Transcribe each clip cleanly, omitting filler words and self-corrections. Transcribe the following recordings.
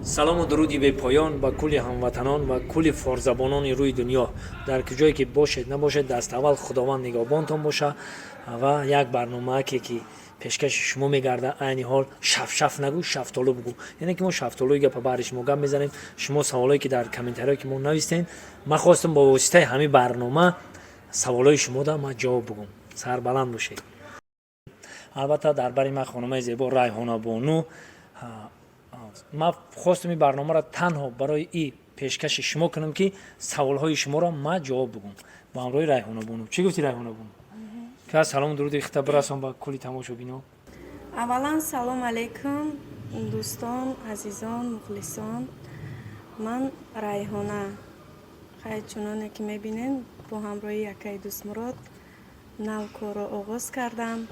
салому дуруди бепоён ба кулли ҳамватанон ва кулли форзабонони рӯи дунё. Дар куҷое ки бошед набошед, даставвал худованд нигоҳбонтон боша ва як барномааке ки пешкаши шумо мегарда, айни ҳол шафшаф нагӯ, шафтолу бигӯ. Яъне ки мо шафтолуи гапа баҳри шумо гап мезанем. Шумо саволое ки дар комментариҳое ки мо навистем, ман хостам бо воситаи ҳамин барнома саволои шумода ман ҷавоб бигӯм. Сарбаланд бошед. албатта дар бари ман хонумаи зебо Райҳонабону, ман хостам ин барномаро танҳо барои ин пешкаши шумо кунам ки саволҳои шуморо ман ҷавоб бигӯм бо ҳамроҳи Райҳонабону. Чӣ гуфти Райҳонабону? ка салому дуруди хита бирасон ба кулли тамошобинон. аввалан салом алейкум дӯстон, азизон, мухлисон. Ман Райҳона. Хай чуноне ки мебинен бо ҳамроҳи якаи дӯстмурод нав корро оғоз кардам.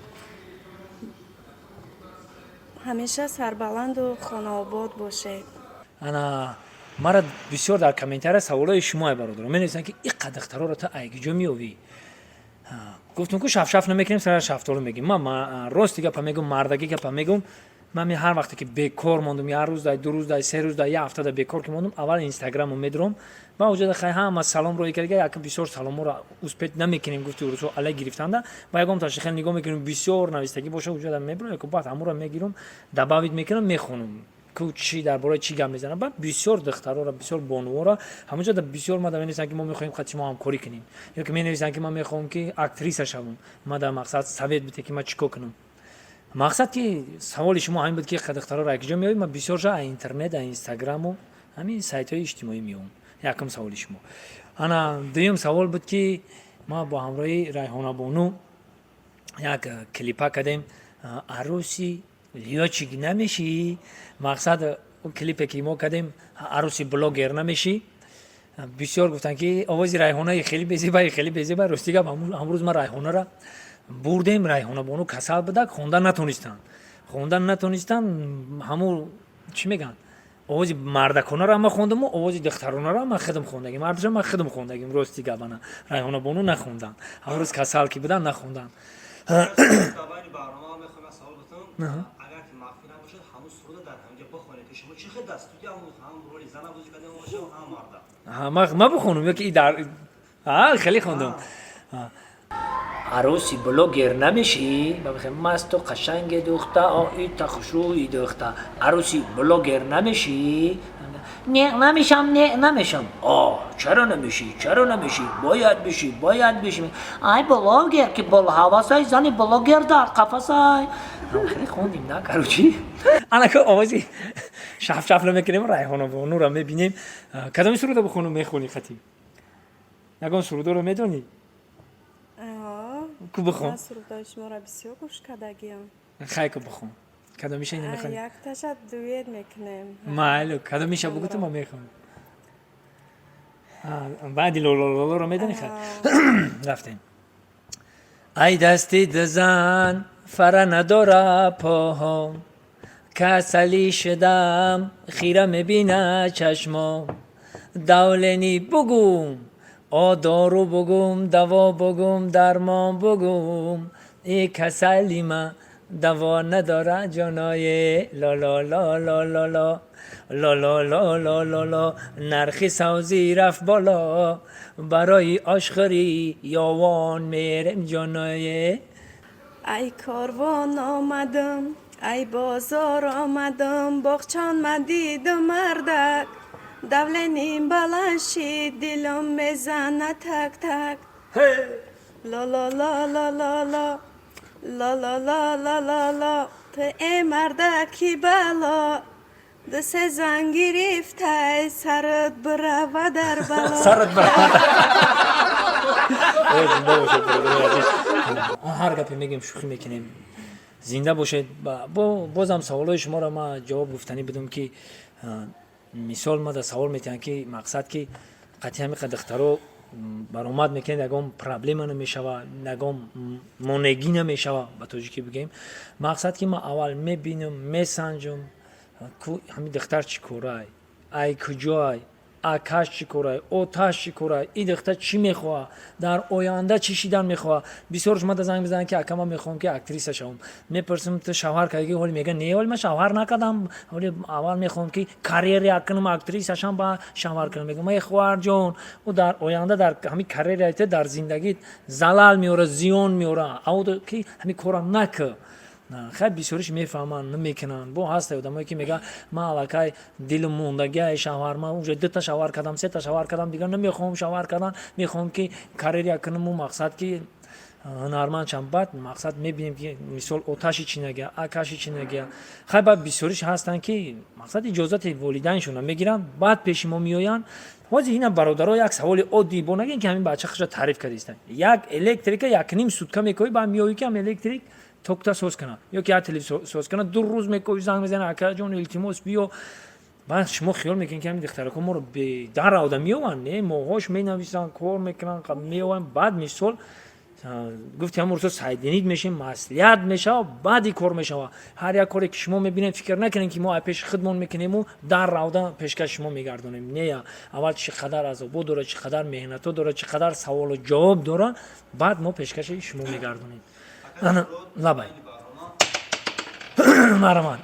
ҳамеша сарбаланду хонаобод бошед. Ана мара бисёр дар комментария саволҳои шумое бародарон менависанд ки ин қадахтароро та айгиҷо меёвӣ. Гуфтум ки шафшаф намекунем, сара шафтолу мегим. Ман рости гапа мегум, мардаги гапа мегум. Ман ҳар вақте ки бекор мондум, як рӯз дай, ду рӯз дай, се рӯз дай, як ҳафта дай бекор ки мондум, аввал инстаграму медуром. Ва уҷода хай ҳама саломро икарга, як бисёр саломоро успет намекунем, гуфти урусо алай гирифтанда. Ва ягон таши хел нигоҳ мекунем, бисёр навистагӣ боша, уҷода мебурам, яко баъд ҳамуро мегирам, дабавид мекунам, мехонам. Ку чӣ дар бораи чӣ гап мезанам. Баъд бисёр духтарора, бисёр бонуворо ҳамаҷода бисёр мада менависанд ки мо мехоҳем хати шумо ҳамкорӣ кунем. Ёки менависанд ки ман мехоҳам ки актриса шавам. Мада мақсад совет бите ки ман чӣ кор кунам. Мақсад ки саволи шумо ҳамин буд ки қадахтароро айкиҷо меёвӣ. Ман бисёрша аз интернет, аз инстаграму ҳамин сайтҳои иҷтимоӣ меёвам. Якум саволи шумо. Ана дуюм савол буд ки ман бо ҳамроҳи Райҳонабону як клипа кардем, арӯси лёчик намешӣ. Мақсад клипе ки мо кардем, арӯси блогер намешӣ. Бисёр гуфтанд ки овози Райҳона хеле безеба, хеле безеба. Рости гап ҳамрӯз ман Райҳонара бурдем, Райҳонабону касал будак, хондан натонистанд. Ҳамун чӣ мегӯянд, овози мардаконаро ман хондаму, овози духтаронаро ман худам хондагим. Мардашро ман худам хондагим. Рости гап ана Райҳонабону нахонданд. ҳамрӯз касал ки буданд нахонданд. ма бихонам ёки дар хеле хондам. арӯси блогер намешӣ? Масту қашанги духта, оита хушрӯи духта. Арӯси блогер намешӣ? Не, намешам. Чаро намешӣ? Бояд бишӣ. Ай блогер ки болҳавасай, зани блогер дар қафасай. Хеле хондим на карочи. Ана ки овози шафшаф намекунем, Райҳонабонуро мебинем. Кадоми суруда бихонам мехони хатим? Ягон сурудоро медонӣ? Ку бихон. Сурудои шуморо бисёр гӯш кардагиам. Хай ку бихон. Кадомиша ин мехонӣ? Якташа дуэт мекунем. Майлу, кадомиша бигӯ ту ма мехонам. баъди лолололоро медонӣ? Хай. Рафтем. ай дасти дизан фара надора поҳо, касалӣ шудам хира мебина чашмо. давлени бугум, дору бугум, даво бугум, дармон бугум. и касали ма даво надора ҷоное. лололололололололололололо. нархи савзӣ рафт боло, барои ошхӯрӣ ёвон мерем ҷоное. ай корвон омадам, ай бозор омадам, боғчон мадидум мардак. давленим баланд шид, дилам мезана так так. лолололололо, лолололололо. ту э мардаки бало, дусе зан гирифтай, сарат бурава дар бало. Сарат бурава. ҳар гапе мегӯем, шӯхӣ мекунем. Зинда бошед. Бозам саволҳои шуморо ман ҷавоб гуфтанӣ будам ки мисол мада савол метиҳанд ки мақсад ки қатъи ҳами қадахтаро баромад мекунед, ягон проблема намешава, ягон монегӣ намешава, ба тоҷикӣ бигӯем. Мақсад ки ман аввал мебинам, месанҷам ку ҳамин духтар чӣ корай, ай куҷоай, акаш чӣ корай, оташ чӣ корай, ин духтар чӣ мехоҳад, дар оянда чӣ шидан мехоҳад. Бисёр шумо занг мезананд ки ака ман мехоҳам ки актриса шавам. Мепурсам ту шавҳар кардагӣ? Ҳоли мегӯяд не, ҳоли ман шавҳар накардам, ҳоли аввал мехоҳам ки карьера кунам, актриса шавам, ба шавҳар кунам. Мегӯям ай хоҳарҷон, ӯ дар оянда дар ҳамин карьераи дар зиндагӣ залал меорад, зиён меорад, ауд ки ҳамин кора накӯ. خیلی بسیارش میفهمن نمیکنن با هست آدمایی که میگن من علاقه دلم موندگی شوهر من اونجا 2 تا شوهر کردم 3 تا شوهر کردم دیگه نمیخوام شوهر کردن میخوام که کاریر کنم و مقصد که هنرمند شم بعد مقصد میبینیم که مثال آتشی چی نگه آکشی چی نگه خیلی بسیارش هستن که مقصد اجازت والدینشون میگیرن بعد پیش ما میآین واجی اینا برادرها یک سوال عادی با نگین که همین بچه خودش تعریف کردیستن یک الکتریک یک نیم سوتکا میکنی بعد میایی که هم الکتریک توکتا سوز کنه یا که تلویزیون سوز کنه 2 روز میکنی زنگ میزنه اکا جون التماس بیا بعد شما خیال میکنین که همین دخترها ما رو به در آدم میوان نه موهاش مینویسن کار میکنن میوان بعد مثال گفتی همون روز سایدینید میشیم مسئولیت میشه بعدی کار میشه هر یک کاری که شما میبینید فکر نکنین که ما پیش خودمون میکنیم و در آدم پیشکش شما میگردونیم نه اول چقدر عذاب داره چقدر مهنت داره چقدر سوال و جواب داره بعد ما پیشکش شما میگردونیم انا لابای مرمان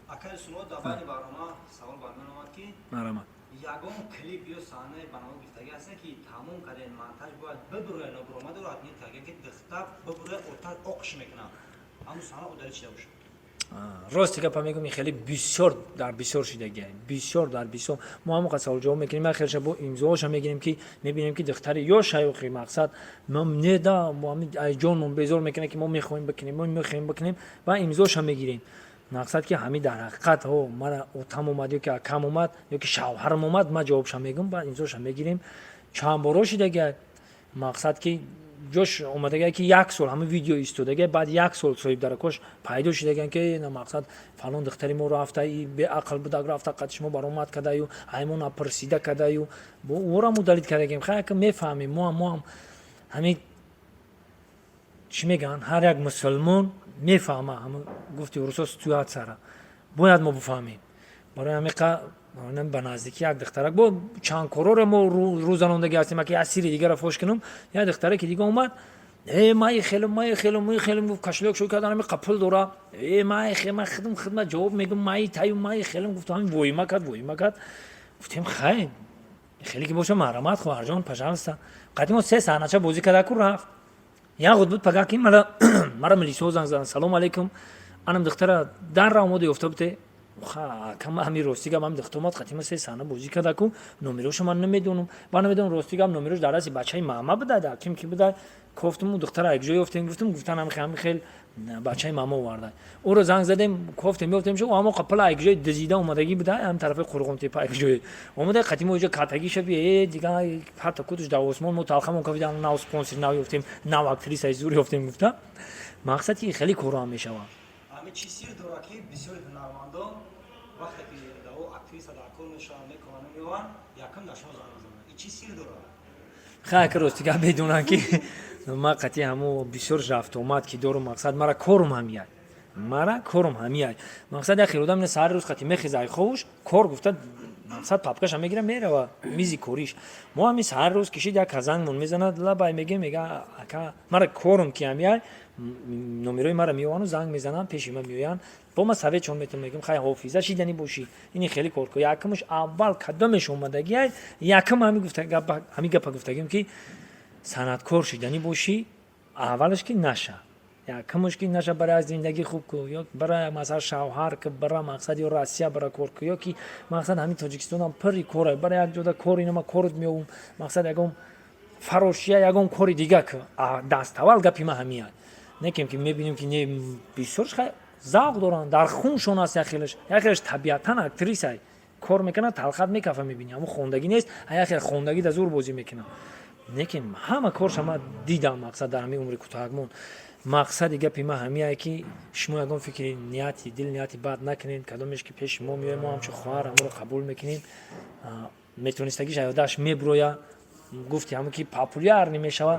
اکل شما دابانی برنامه سوال برنامه کی مرمان یگان کلیپ یا صحنه برنامه گفتگی هست که تمام کردن مونتاژ باید ببره نبرمه داره اتنی تاگه که دختر ببره اوتر آقش میکنه همون صحنه او داره چی باشه راستی که میگم خیلی بسیار در بسیار شدگی بسیار در بسیار ما هم قصال جواب میکنیم ما خیلی با امضاش هم میگیریم که میبینیم که دختر یا شیوخی مقصد ما ندا ما جانمون بزرگ میکنه که ما میخوایم بکنیم ما میخوایم بکنیم و امضاش هم میگیریم مقصد که همین در حقیقت ها ما اوتام اومد یا که کم اومد یا که شوهرم اومد ما جوابش هم میگم بعد امضاش هم میگیریم چند بار شدگی مقصد که جوش اومده که 1 سال همه ویدیو ایستاده بعد 1 سال صاحب درکش پیدا شده که نه مقصد فلان دختری ما رفته به عقل بود رفته قدش ما برآمد کرده و همون اپرسیده کرده و با اورا مدلیت کردیم خیلی که میفهمیم ما هم همین چی میگن هر یک مسلمان میفهمه هم گفتی ورسوس توات سره باید ما بفهمیم برای همین من به نزدیکی یک دخترک با چند کرور ما روزانندگی هستیم که اسیر دیگه را فوش کنم یا دختره که دیگه اومد ما خیلم کشلوک شو کردن می قپل دورا ما خدمت جواب میگم ما خیلم گفت همین وای کرد گفتم خیلی که باشه مرامت خواهر جان پشالستا قدیم 3 سانچا بازی کرده کو رفت یا خود بود پگا کی مرا ملیسو زنگ سلام علیکم انم دختره در را اومد افتاد کم همین راستی هم دخترمات قدیم 3 سانه بازی کرده کو نمره‌اش من نمیدونم راستی هم نمره‌اش در از بچهای ماما بده کیم کی بده گفتم دختر یک جای گفتن هم خیلی بچهای ماما آورده او رو زنگ زدم گفتم شو اما قپل یک جای دزیده اومدگی بده هم طرف قرقم تیپا یک جای اومده قدیم اونجا کاتگی شبیه دیگه حتی کدوش دا عثمان متالخمون که دیدن ناو اسپانسر ناو گفتم ناو اکتریس زوری گفتم مقصد که خیلی کورا میشه همه چی سیر داره که بسیار هنرمندان وقتی که داو اکتریس در کار میکنن میوان یکم داشتن زنگ این چی سیر داره خیلی راستی که بدونن که ما قطعی همو بسیار رفت اومد که دارم مقصد مرا کارم همیای مقصد اخیر بودم نه سر روز قطعی میخیزای خوش کار گفته مقصد پاپکاش هم میگیره میره و میزی کوریش ما همین هر روز کشید یک زنگمون میزند لبای میگه اکا مرا کارم که همیای نمرای مرا میوانو زنگ میزنن پیش ما میویان با ما سوی چون میگم خیلی حافظه شیدنی باشی این خیلی کار کو یکمش اول قدمش اومدگی یکم همین گفتگیم که صنعتکار شدنی باشی اولش که نشه یکمش که نشه برای زندگی خوب کو یا برای مثلا شوهر که برای مقصد یا روسیه برای کار کو یا که مقصد همین تاجیکستان هم پری کاره برای یک جدا کاری نما کارت میوم مقصد یگم فروشیه یگم کاری دیگه که دست اول گپی ما همیه نکیم که میبینیم که نه بیشترش ذوق دارن در خونشون است یخیلش طبیعتا اکتریسه کار میکنه تلخت میکفه میبینی اما خوندگی نیست یخیل خوندگی در زور بازی میکنه نکیم همه کارش ما دیدم مقصد در همین عمر کوتاهمون مقصد گپی ما همیه که شما یگان فکر نیاتی دل نیاتی بد نکنین کدامش که پیش ما میایم ما هم چه خواهر ما رو قبول میکنیم میتونستگیش ایادش میبرویا گفتی همون که پاپولار نمیشه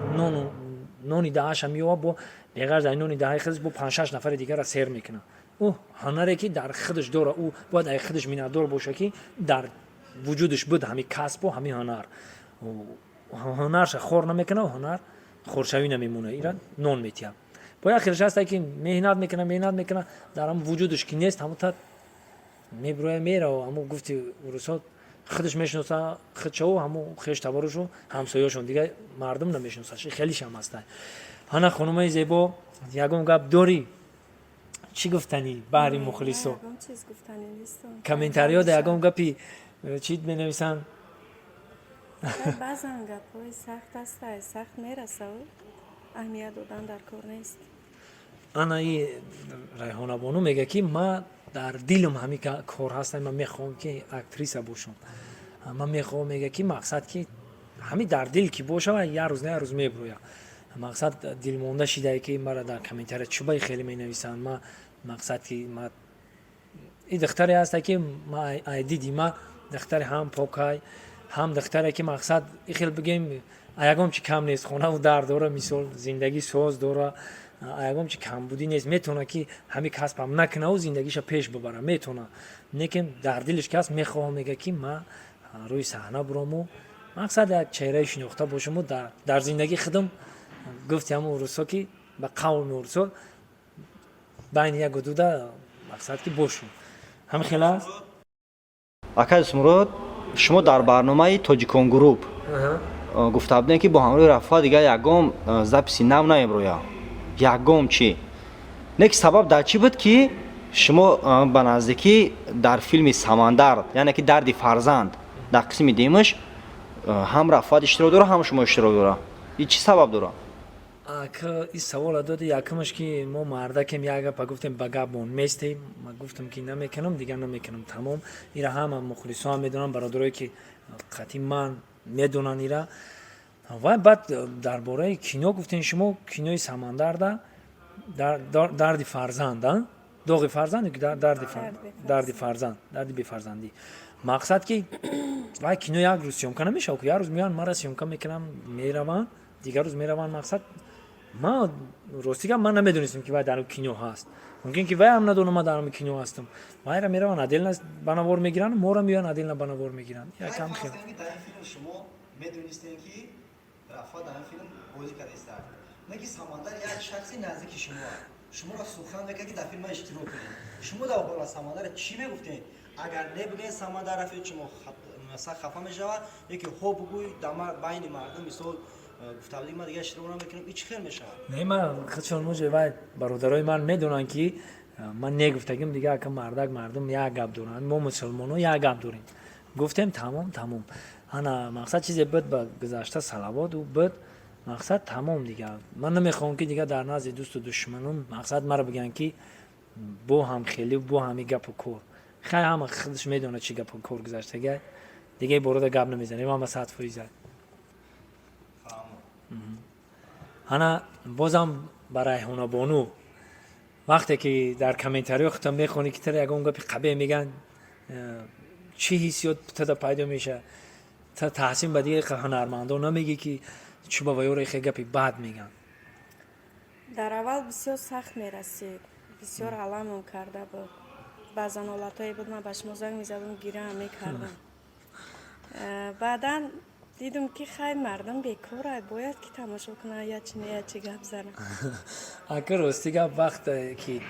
نونی دهش میوه با بغیر از نونی دهه خودش با 5-6 نفر دیگر را سیر میکنه او هنری که در خودش داره او باید خودش میندار باشه که در وجودش بود همین کسب و همین هنر هنرش خور نمیکنه و هنر خورشوی نمیمونه ایران نون میتیم باید آخرش هست که مهنت میکنه در هم وجودش که نیست همون تا میبروه میره و همون گفتی روسا خودش میشناسه خودشو و همون خیش تبارشو همسایه‌شون دیگه مردم نمیشناسه خیلیش هم هست هانا خانم زیبا یگم گپ داری چی گفتنی باری مخلصو یگم چیز گفتنی نیستم کامنتاریا ده یگم گپی چی بنویسن بعضا گپ‌های سخت است سخت میرسه و اهمیت دادن در کار نیست انا ای ریحانه بانو میگه که ما در دلم همین کار هستم من میخوام که اکتریس باشم من میخوام میگه که مقصد که همین در دل که باشه و یه روز نه یه روز میبروه مقصد دل مونده شده که مرا در کامنتار چوبای خیلی می نویسن ما مقصد که ما این دختری هست که ما دیدی ما دختر هم پاکای هم دختری که مقصد خیلی بگیم ایگام چی کم نیست خونه و در دوره مثال زندگی ساز دوره ایگام چی کم بودی نیست میتونه که همین کسب هم نکنه و زندگیش پیش ببره میتونه لیکن در دلش کس میخوام میگه که ما روی صحنه برام و مقصد یک چهره شناخته باشم و در زندگی خودم گفتی همون روسا که به قول میرسول بین یک حدود مقصد که باشم همین خیلی است акай Зумруд шумо дар барномаи тоҷикон груп гуфта будем ки бо ҳамроҳи рафа дигар ягом записи нав наемрӯя ягом чӣ неки сабаб дар чӣ буд ки шумо ба наздикӣ дар филми самандар яъне ки дарди фарзанд дар қисми димаш ҳам рафат иштирок дора ҳам шумо иштирок дора ин чӣ сабаб дора که این سوال داده یکمش که ما مردکیم یک گپ گفتیم به گپمون میستیم ما گفتم که نمیکنم دیگه نمیکنم تمام ایرا هم مخلصا هم میدونن برادرایی که قطعی من میدونن ایرا و بعد درباره کینو گفتین شما کینوی سمندر درد فرزند دوغ فرزند که درد فرزند درد بی فرزندی مقصد که وای کینو یک روز سیمکا نمیشه که یک روز میان مرا سیمکا میکنم میروان دیگر روز میروان مقصد ما راستی من نمیدونستم که وای در کینو هست ممکن که وای هم ندونم ما در کینو هستم وای را میروان عدل بنوار میگیرن ما را میان عدل بنوار میگیرن یا کم خیر در این فیلم شما میدونستین که رفا در این فیلم بازی کرده است نگی سمندر یک شخصی نزدیک شما را سخن میگه که در فیلم اشتراک کنید شما در بالا سمندر چی میگفتین اگر نبگین سمندر رفیق شما مثلا خفه میشوه یکی خوب بگوی دمر بین مردم مثال گفته بودیم ما دیگه اشتراک نمیکنیم هیچ خیر میشه نه من خودشون موجه وای برادرای من میدونن که من نگفتگیم دیگه که مردم یک گپ دارن ما مسلمانو یک گپ داریم گفتم تمام انا مقصد چیزی بود با گذشته صلوات و بود مقصد تمام دیگه من نمیخوام که دیگه در نزد دوست و دشمنم مقصد مرا بگن که بو هم خیلی بو همی گپ و کور خیلی هم خودش میدونه چی گپ و کور گذشته دیگه برو گپ نمیزنیم ما مساعد فریزه انا بازم برای ریحانه بانو وقتی که در کامنتاری خودم میخونی که تر یگون گپی قبه میگن چی حسیات تا پیدا میشه تا تحسین به دیگه هنرمندان نمیگی که چوبا و یوری خیلی گپی بد میگن در اول بسیار سخت میرسید بسیار علامم کرده بود بعضا حالتایی بود من باش موزنگ میزدم گیره هم میکردم بعدا دیدم که خیلی مردم بیکاره باید که تماشا کنه یا چی گپ زنه اگر راستی گپ وقت که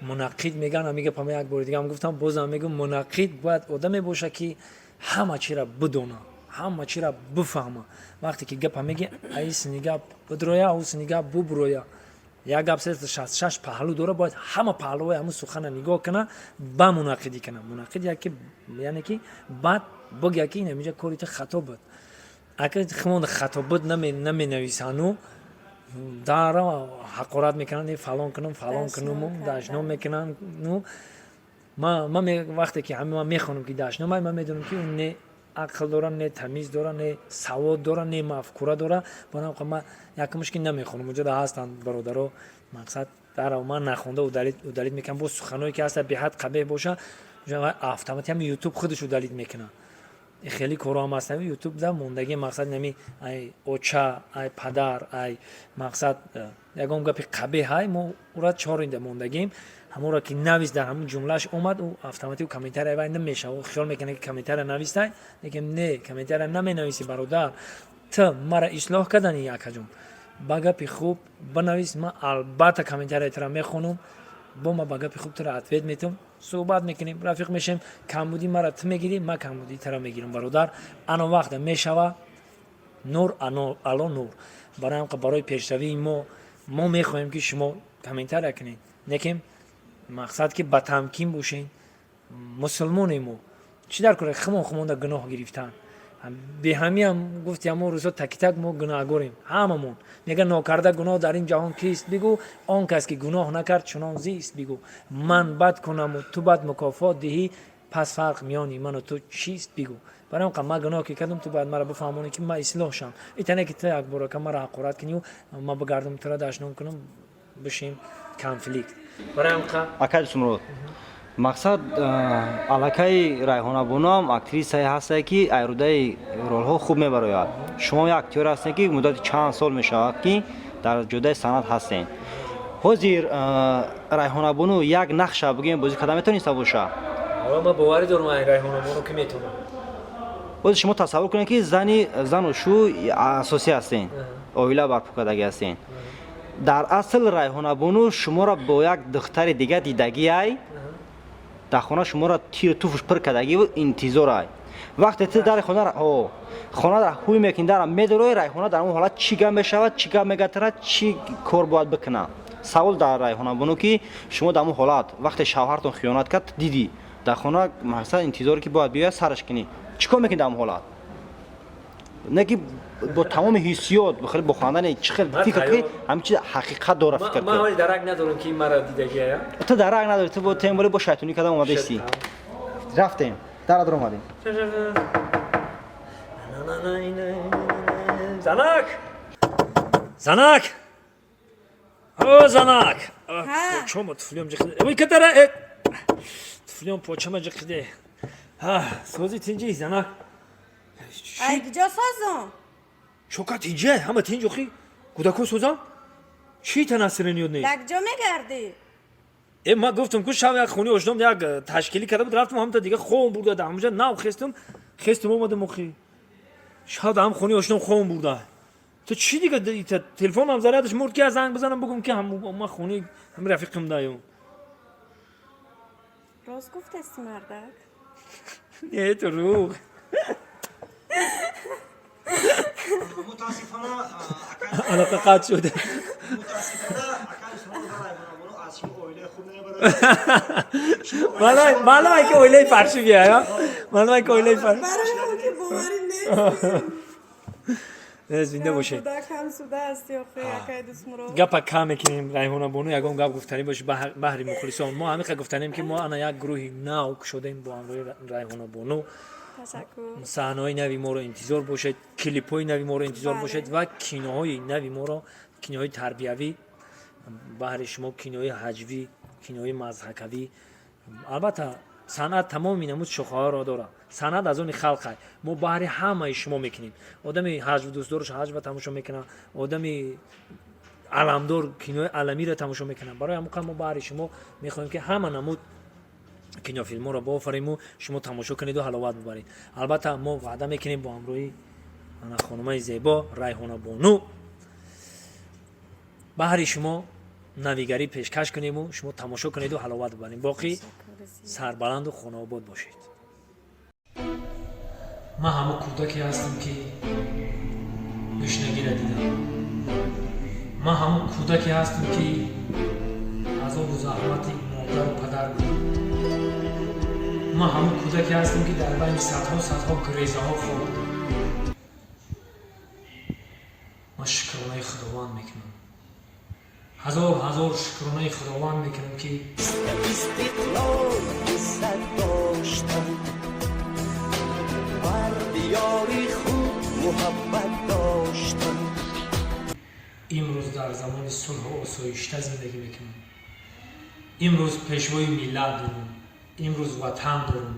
منقید میگن میگه پام یک بار دیگه هم گفتم بازم میگم منقید باید آدمی باشه که همه چی را بدونه همه چی را بفهمه وقتی که گپ میگه ایس نگاه بدرویا اوس نگاه ببرویا یک گپ 66 پهلو داره باید همه پهلوهای همه سخن نگاه کنه با منقدی کنه منقد یعنی که بعد بگه که نمیشه کاریت خطا بود اگر خمون خطا بود نمی نویسانو دارا حقارت میکنن فلان کنم داشنام میکنن ما وقتی که همه ما میخونم که داشنام ما میدونم که اون نه عقل داره نه تمیز داره نه سواد داره نه مفکوره داره بنابراین ما یکمش که نمیخونم اونجا هستن برادرها مقصد در من نخونده و دلیل میکنم با سخنایی که هست به حد قبیح باشه اتوماتیک هم یوتیوب خودش دلیل میکنه خیلی کارا هم هست یوتیوب در موندگی مقصد نمی ای اوچا ای پدر ای مقصد ягон гапи қабеҳ ҳай мо ура 4 ринда мондагим ҳамонро ки навист дар ҳамун ҷумлааш омад ӯ автоматик комментария вай намешава ӯ хиёл мекунад ки комментария навистай лекин не комментария наменависи бародар ту мара ислоҳ кардани якаҷон ба гапи хуб банавис ман албатта комментарияатро мехонам бо ма ба гапи хуб туро ответ метам суҳбат мекунем рафиқ мешавем камбудӣ мара ту мегирӣ ман камбудӣ тара мегирам бародар ано вақта мешава нур ало нур барои ҳам барои пешравии мо мехоҳем ки шумо комментария кунед лекин мақсад ки ба тамкин бошен мусулмони мо чӣ дар кора хумонда гуноҳ гирифтан беҳамиам гуфти ҳамон рӯзо такитак мо гунаҳгорем ҳамамон мега нокарда гуноҳ дар ин ҷаҳон кист бигӯ он кас ки гуноҳ накард чунон зист бигӯ ман бад кунаму ту бад мукофот диҳӣ пас фарқ миёни ману ту чист бигӯ барои ҳам ман гуноҳ ки кардам ту бояд мара бифаҳмонӣ ки ман ислоҳ шавам итане ки ту якборака мара ҳақорат кунӣ ман бигардам тура дашном кунам бишем конфликт барои ҳам акаи сумрод мақсад аллакай райҳонабонам актрисае ҳастае ки айрудаи ролҳо хуб мебарояд шумо актёр ҳастед ки муддати чанд сол мешавад ки дар ҷодаи санъат ҳастед ҳозир райҳонабону як нақша бигӯем бозӣ карда метавониста боша ман боварӣ дорам райҳонабону ки метавонам ҳозир шумо тасаввур кунед ки зану шӯй асосӣ ҳастед оила барпо кардаги ҳастед дар асл райҳонабону шуморо бо як духтари дига дидагиай дар хона шуморо тиру туфуш пир кардагӣ интизорай вақте ту дари хонара ҳуй мекунӣ дара медорои райҳона дар он ҳолат чӣ гап мешавад чӣ гап мегатарад чӣ кор бояд бикунад савол дар райҳонабону ки шумо дар он ҳолат вақте шавҳартон хиёнат кард дидӣ дар хона мақсад интизоре ки бояд биёяд сараш кунӣ чӣ кор мекунӣ дар он ҳолат не ки бо тамоми ҳиссиёт хеле бо хонандане чӣ хел фикр ки ҳамин чиз ҳақиқат дора фикр ман ҳоли дарак надорам ки мара дидагия ту дарак надорӣ ту бо темболи бо шайтонӣ кардан омадаисти рафтем дара дур омадем занак занак о занак почома туфлиём ҷиқиде ой катара туфлиём почома ҷиқиде сози тинҷи занак ай киҷо созам чока тинҷе ҳама тинҷ охи кӯдако созам чӣ танасирениёд не дар киҷо мегардӣ ман гуфтам ку шав як хони ошном як ташкилӣ карда буд рафтам ҳамта дига хом бурда дар ҳамҷа нав хестам омадам охи шав дар ҳам хони ошном хом бурда ту чӣ дига телефонам зарядаш мурд ки аз занг бизанам бугум ки ман хони ҳами рафиқам даём рост гуфтасти мардак не туруғ мутаассифона алақа қатъ шуда мутаассифона акаи шумо дар райҳонабону аз шумо оилаи хуб намебарад маълумай ки оилаи фарши биая маълумай ки оилаи фарши барои ҳам ки боварӣ нест зинда бошед худа кам суда ҳасти охи акаи дусмуро гапа кам мекунем райҳонабону ягон гап гуфтанӣ боши баҳри мухлисон мо ҳамиқа гуфтанем ки мо ана як гурӯҳи нав кушодем бо ҳамроҳи райҳонабону саҳнаҳои нави моро интизор бошед клипҳои нави моро интизор бошед ва киноҳои нави моро киноҳои тарбиявӣ баҳри шумо киноҳои ҳаҷвӣ киноҳои мазҳакавӣ албатта санъат тамоми намуд шохаҳоро дорад санъат аз они халқай мо баҳри ҳамаи шумо мекунем одами ҳаҷв дӯстдорш ҳаҷва тамошо мекунад одами аламдор киноҳои аламиро тамошо мекунад барои ҳамон мо баҳри шумо мехоҳем ки ҳама намуд кинофилмҳоро боофариму шумо тамошо кунеду ҳаловат бибаред албатта мо ваъда мекунем бо ҳамроҳи хонумаи зебо райҳонабону баҳри шумо навигарӣ пешкаш кунему шумо тамошо кунеду ҳаловат бибаред боқӣ сарбаланду хонаобод бошед ман ҳамон кӯдаке ҳастам ки душнагиро дидам ман ҳамон кӯдаке ҳастам ки азобу заҳмати модару падар будам ман ҳамон кӯдаке ҳастам ки дар байни садҳо гурезаҳо хобидам ман шукронаи худованд мекунам ҳазор шукронаи худованд мекунам ки استقلال عزت داشتم بر دیاری خود محبت داشتم имрӯз дар замони сулҳу осоишта зиндагӣ мекунам имрӯз пешвои миллат дорам имрӯз ватан дорам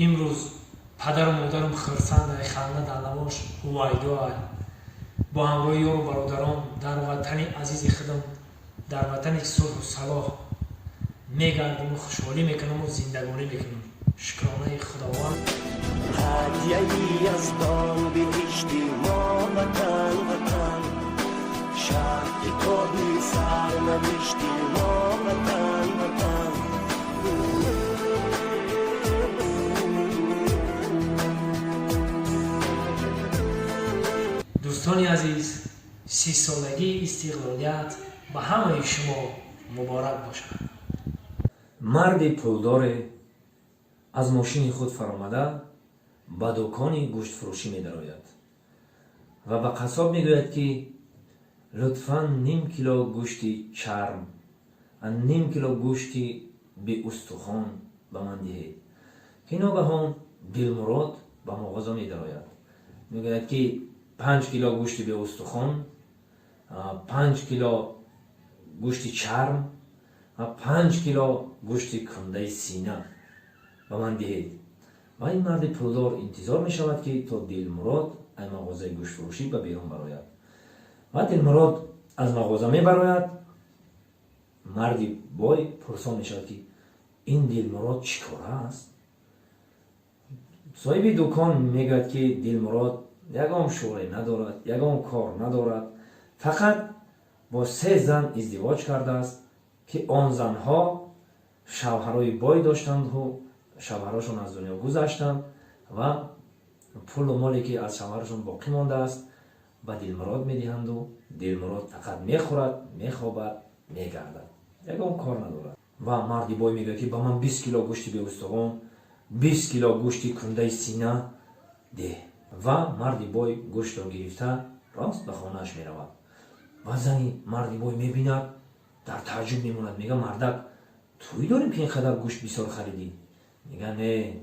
имрӯз падару модарам хурсандай ханда дар навош ҳувайдоай با همراه یار و برادران در وطن عزیز خودم در وطن صلح و صلاح میگردیم و خوشحالی میکنم و زندگانی میکنم. شکرانه خداوند. هدیه‌ای از دان بهشتی ما وطن وطن، شهر کتابی سرنوشتی ما وطن وطن. دوستان عزیز، 30 سالگی استقلالیت به همه شما مبارک باشد. مرد پولدار از ماشین خود فرامده به دکان گوشت فروشی می درآید و به قصاب می گوید که لطفاً نیم کیلو گوشت چرم و نیم کیلو گوشت به استخوان به من دهید. که ناگهان دلمراد به مغازه می درآید، می گوید که 5 کیلو گوشت به استخوان، 5 کیلو گوشت چرم و 5 کیلو گوشت کنده سینه به من دهید. و این مرد پولدار انتظار می شود که تا دلمراد از مغازه گوشت فروشی به بیرون براید. و دلمراد از مغازه می براید. مردی بای پرسان می شود که این دلمراد چی کاره است؟ صاحب دکان می گوید که دلمراد یگام شغل ندارد، یگام کار ندارد، فقط با 3 زن ازدواج کرده است که آن زنها شوهرای بای داشتند و شوهراشون از دنیا گذشتند و پول و مالی که از شوهرشون باقی مانده است به دلمراد میدهند و دلمراد فقط میخورد، میخوابد، میگردد، یگام کار ندارد. و مردی بای میگه که با من 20 کیلو گوشت به استخوان، 20 کیلو گوشت کنده سینه ده. و مردی بای گوشت را گرفته راست به خانهش می رود. و زنی مردی بای می بیند در تعجب می موند. میگه مردک توی داریم که اینقدر گوشت بسیار خریدی؟ میگه نه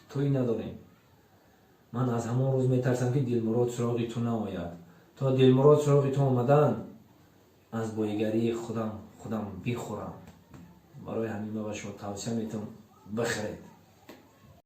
توی نداریم. من از همان روز می ترسم که دلمراد سراغی تو نآید. تا دلمراد سراغی تو آمدن از بایگری خودم بخورم. برای همین من به شما توصیه میتونم بخرید.